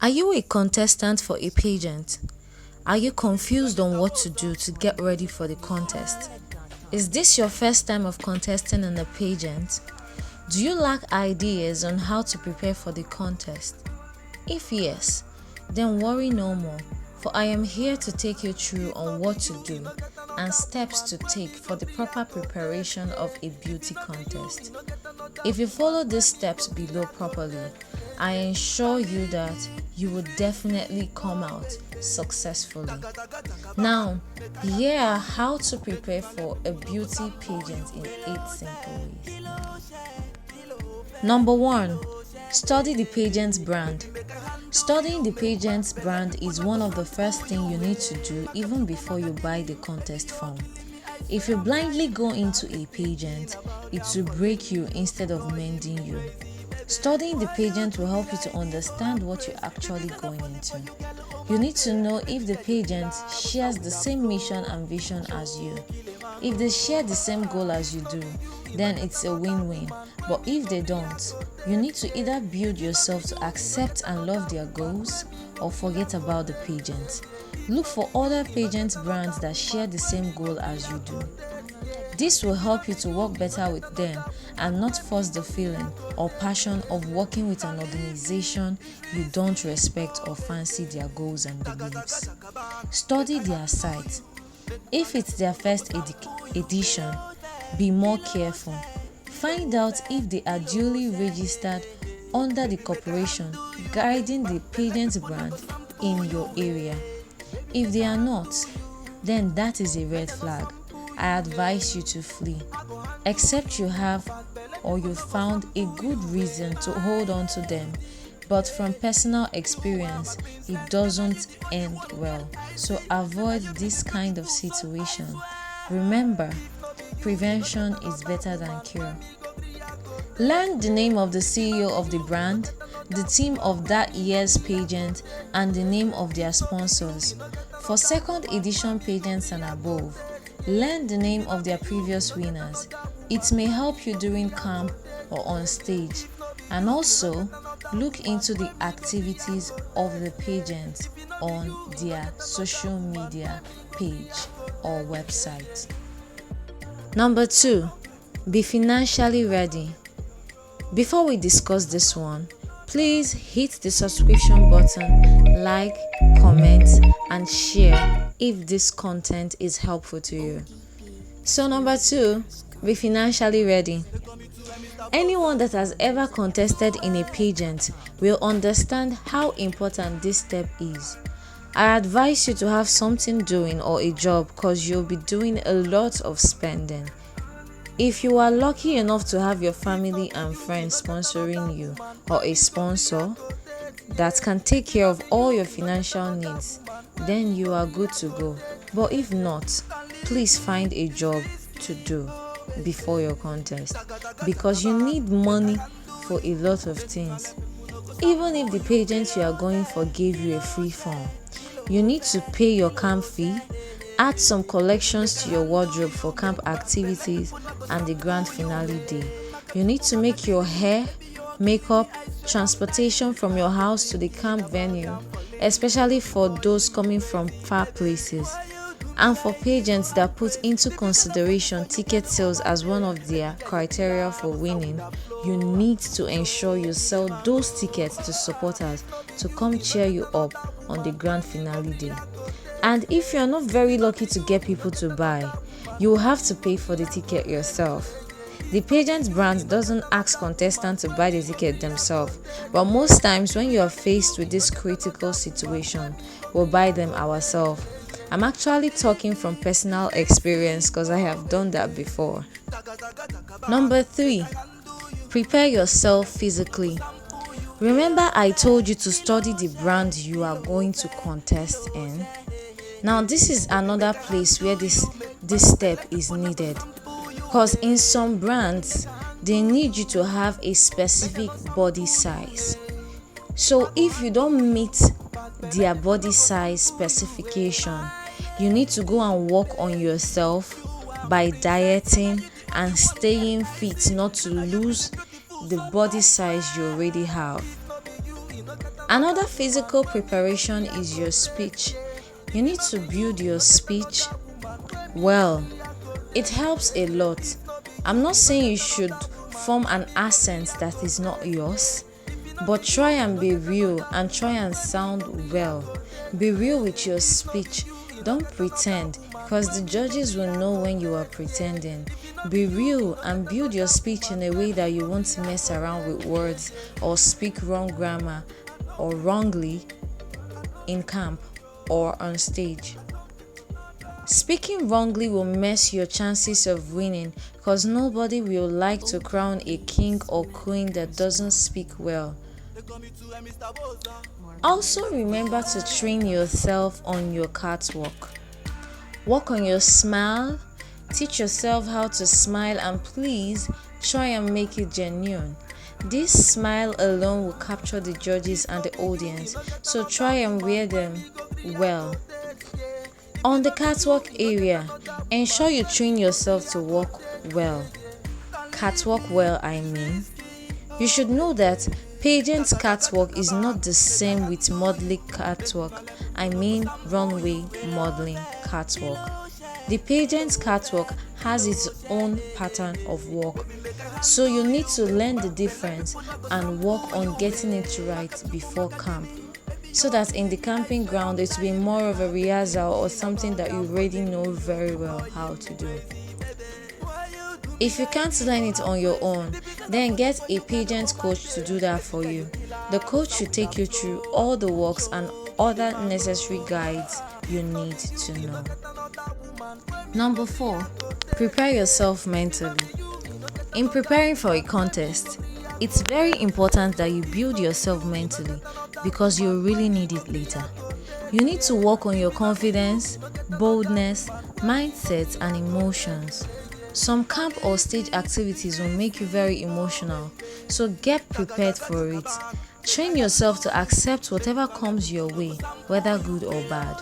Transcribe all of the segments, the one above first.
Are you a contestant for a pageant? Are you confused on what to do to get ready for the contest? Is this your first time of contesting in a pageant? Do you lack ideas on how to prepare for the contest? If yes, then worry no more, for I am here to take you through on what to do and steps to take for the proper preparation of a beauty contest. If you follow these steps below properly, I assure you that you will definitely come out successfully. Now, here are how to prepare for a beauty pageant in 8 simple ways. Number 1. Study the pageant's brand. Studying the pageant's brand is one of the first things you need to do even before you buy the contest form. If you blindly go into a pageant, it will break you instead of mending you. Studying the pageant will help you to understand what you're actually going into. You need to know if the pageant shares the same mission and vision as you. If they share the same goal as you do, then it's a win-win. But if they don't, you need to either build yourself to accept and love their goals or forget about the pageant. Look for other pageant brands that share the same goal as you do. This will help you to work better with them and not force the feeling or passion of working with an organization you don't respect or fancy their goals and beliefs. Study their site. If it's their first edition, be more careful. Find out if they are duly registered under the corporation guiding the pageant brand in your area. If they are not, then that is a red flag. I advise you to flee, except you have or you found a good reason to hold on to them. But from personal experience, it doesn't end well. So avoid this kind of situation. Remember, prevention is better than cure. Learn the name of the CEO of the brand, the theme of that year's pageant, and the name of their sponsors. For second edition pageants and above, learn the name of their previous winners. It may help you during camp or on stage. And also, look into the activities of the pageant on their social media page or website. Number 2. Be financially ready. Before we discuss this one, please hit the subscription button, like, comment, and share if this content is helpful to you. So number 2, be financially ready. Anyone that has ever contested in a pageant will understand how important this step is. I advise you to have something doing or a job because you'll be doing a lot of spending. If you are lucky enough to have your family and friends sponsoring you or a sponsor that can take care of all your financial needs, then you are good to go. But if not, please find a job to do before your contest because you need money for a lot of things. Even if the pageant you are going for gave you a free form, you need to pay your camp fee, add some collections to your wardrobe for camp activities and the grand finale day. You need to make your hair, makeup, transportation from your house to the camp venue, especially for those coming from far places. And for pageants that put into consideration ticket sales as one of their criteria for winning, you need to ensure you sell those tickets to supporters to come cheer you up on the grand finale day. And if you are not very lucky to get people to buy, you will have to pay for the ticket yourself. The pageant brand doesn't ask contestants to buy the ticket themselves, but most times when you are faced with this critical situation, we'll buy them ourselves. I'm actually talking from personal experience because I have done that before. Number 3, prepare yourself physically. Remember I told you to study the brand you are going to contest in? Now this is another place where this step is needed, because in some brands they need you to have a specific body size. So if you don't meet their body size specification, you need to go and work on yourself by dieting and staying fit not to lose the body size you already have. Another physical preparation is your speech. You need to build your speech well. It helps a lot. I'm not saying you should form an accent that is not yours, but try and be real and try and sound well. Be real with your speech. Don't pretend, because the judges will know when you are pretending. Be real and build your speech in a way that you won't mess around with words or speak wrong grammar or wrongly in camp or on stage. Speaking wrongly will mess your chances of winning, because nobody will like to crown a king or queen that doesn't speak well. Also remember to train yourself on your catwalk. Work on your smile. Teach yourself how to smile, and please try and make it genuine. This smile alone will capture the judges and the audience, so try and wear them well. On the catwalk area, ensure you train yourself to walk well. Catwalk well, I mean. You should know that pageant catwalk is not the same with modeling catwalk, I mean runway modeling catwalk. The pageant catwalk has its own pattern of walk, so you need to learn the difference and work on getting it right before camp, so that in the camping ground it will be more of a rehearsal or something that you already know very well how to do. If you can't learn it on your own, then get a pageant coach to do that for you. The coach should take you through all the walks and other necessary guides you need to know. Number 4, prepare yourself mentally. In preparing for a contest, it's very important that you build yourself mentally, because you really need it later. You need to work on your confidence, boldness, mindset, and emotions. Some camp or stage activities will make you very emotional, so get prepared for it. Train yourself to accept whatever comes your way, whether good or bad.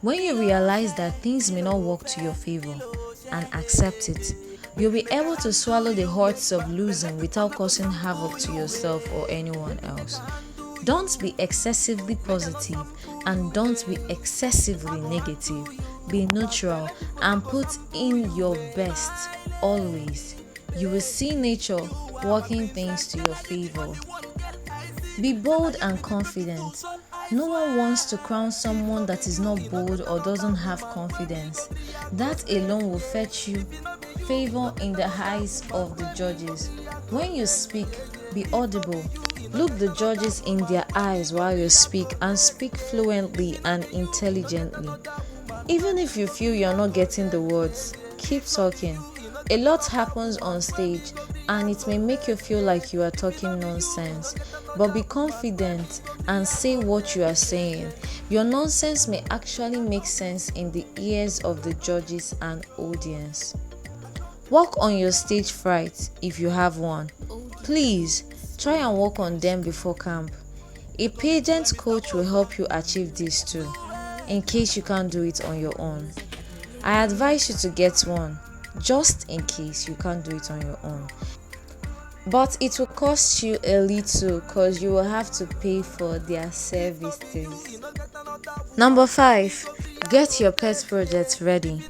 When you realize that things may not work to your favor and accept it, you'll be able to swallow the hurts of losing without causing havoc to yourself or anyone else. Don't be excessively positive and don't be excessively negative. Be neutral and put in your best always. You will see nature working things to your favor. Be bold and confident. No one wants to crown someone that is not bold or doesn't have confidence. That alone will fetch you favor in the eyes of the judges. When you speak, be audible. Look the judges in their eyes while you speak, and speak fluently and intelligently. Even if you feel you're not getting the words, keep talking. A lot happens on stage and it may make you feel like you are talking nonsense, but be confident and say what you are saying. Your nonsense may actually make sense in the ears of the judges and audience. Work on your stage fright if you have one. Please try and work on them before camp. A pageant coach will help you achieve this too, in case you can't do it on your own. I advise you to get one, just in case you can't do it on your own. But it will cost you a little, because you will have to pay for their services. Number 5, get your pet project ready.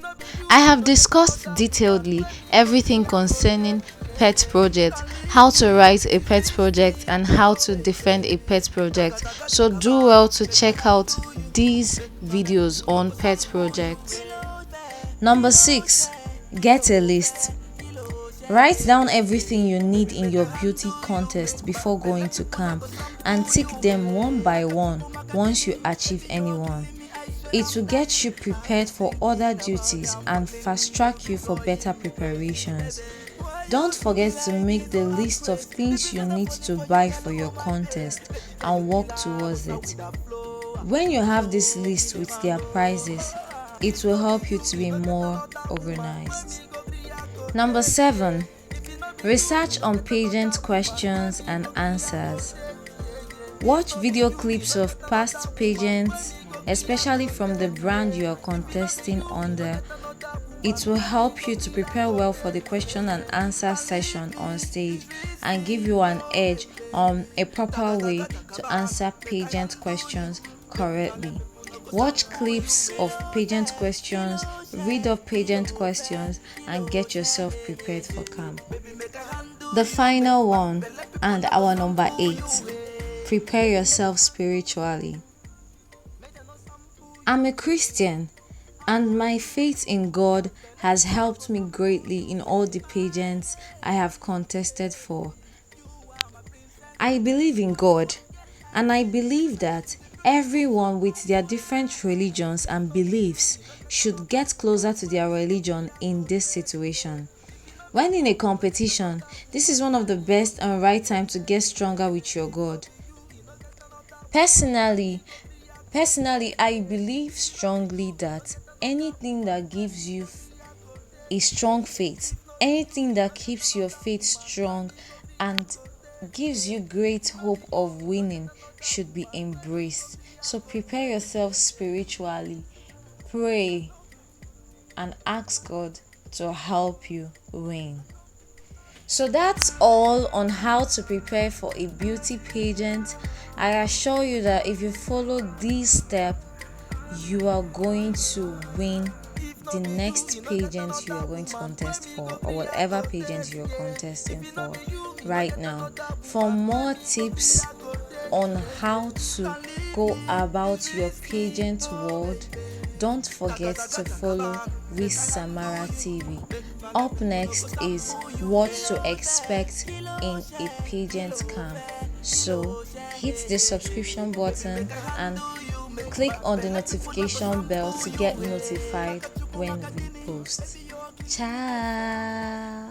I have discussed detailedly everything concerning pet project, how to write a pet project, and how to defend a pet project. So do well to check out these videos on pet projects. Number 6, get a list. Write down everything you need in your beauty contest before going to camp and tick them one by one once you achieve any one. It will get you prepared for other duties and fast track you for better preparations. Don't forget to make the list of things you need to buy for your contest and work towards it. When you have this list with their prices, it will help you to be more organized. Number 7, research on pageant questions and answers. Watch video clips of past pageants, especially from the brand you are contesting under. It will help you to prepare well for the question and answer session on stage and give you an edge on a proper way to answer pageant questions correctly. Watch clips of pageant questions, read up pageant questions, and get yourself prepared for camp. The final one, and our number 8, prepare yourself spiritually. I'm a Christian, and my faith in God has helped me greatly in all the pageants I have contested for. I believe in God, and I believe that everyone with their different religions and beliefs should get closer to their religion in this situation. When in a competition, this is one of the best and right time to get stronger with your God. Personally, I believe strongly that anything that gives you a strong faith, anything that keeps your faith strong and gives you great hope of winning should be embraced. So prepare yourself spiritually, pray, and ask God to help you win. So that's all on how to prepare for a beauty pageant. I assure you that if you follow these steps, you are going to win the next pageant you are going to contest for, or whatever pageant you're contesting for right now. For more tips on how to go about your pageant world, don't forget to follow with Samara TV. Up next is what to expect in a pageant camp. So hit the subscription button and click on the notification bell to get notified when we post. Ciao.